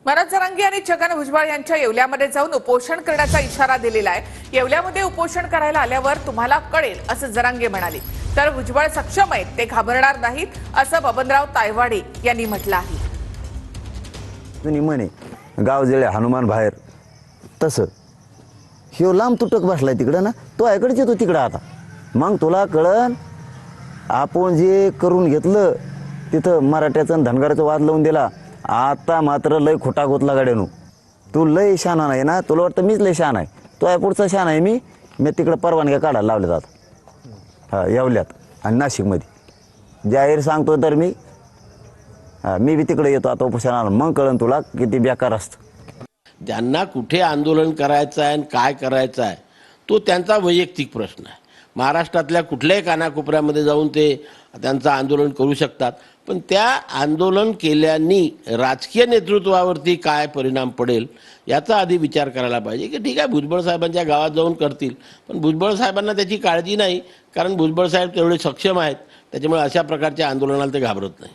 मनोज जरांगे यांनी छगन भुजबळ यांच्या येवल्यामध्ये जाऊन उपोषण करण्याचा इशारा दिलेला आहे। येवल्यामध्ये उपोषण करायला आल्यावर तुम्हाला कळेल असं जरांगे म्हणाले। तर भुजबळ सक्षम आहेत, ते घाबरणार नाहीत असं बबनराव तायवाडे यांनी म्हटलं आहे। तुम्ही म्हणे गाव जळे हनुमान बाहेर तसं ह्यो लांब तुटक बसलाय तिकडं ना, तो याकडेच येतो तिकडं। आता मग तुला कळन आपण जे करून घेतलं तिथं मराठ्याचं आणि धनगराचं वाद लावून दिला। आता मात्र लय खोटा गोतला गाड्यानो, तू लय शहाणा नाही ना, तुला वाटतं मीच लय शहाणा आहे। तो या पुढचा शहाणा आहे मी तिकडं परवानग्या काढायला लावल्या जात येवल्यात आणि नाशिकमध्ये जाहीर सांगतो। तर मी बी तिकडे येतो आता उपोषणाला, मग कळन तुला किती बेकार असतं। ज्यांना कुठे आंदोलन करायचं आहे आणि काय करायचं आहे तो त्यांचा वैयक्तिक प्रश्न आहे। महाराष्ट्रातल्या कुठल्याही कानाकोपऱ्यामध्ये जाऊन ते त्यांचं आंदोलन करू शकतात, पण त्या आंदोलन केल्याने राजकीय नेतृत्वावरती काय परिणाम पडेल याचा आधी विचार करायला पाहिजे। की ठीक आहे, भुजबळ साहेबांच्या गावात जाऊन करतील, पण भुजबळ साहेबांना त्याची काळजी नाही, कारण भुजबळ साहेब तेवढे सक्षम आहेत, त्याच्यामुळे अशा प्रकारच्या आंदोलनाला ते घाबरत नाही।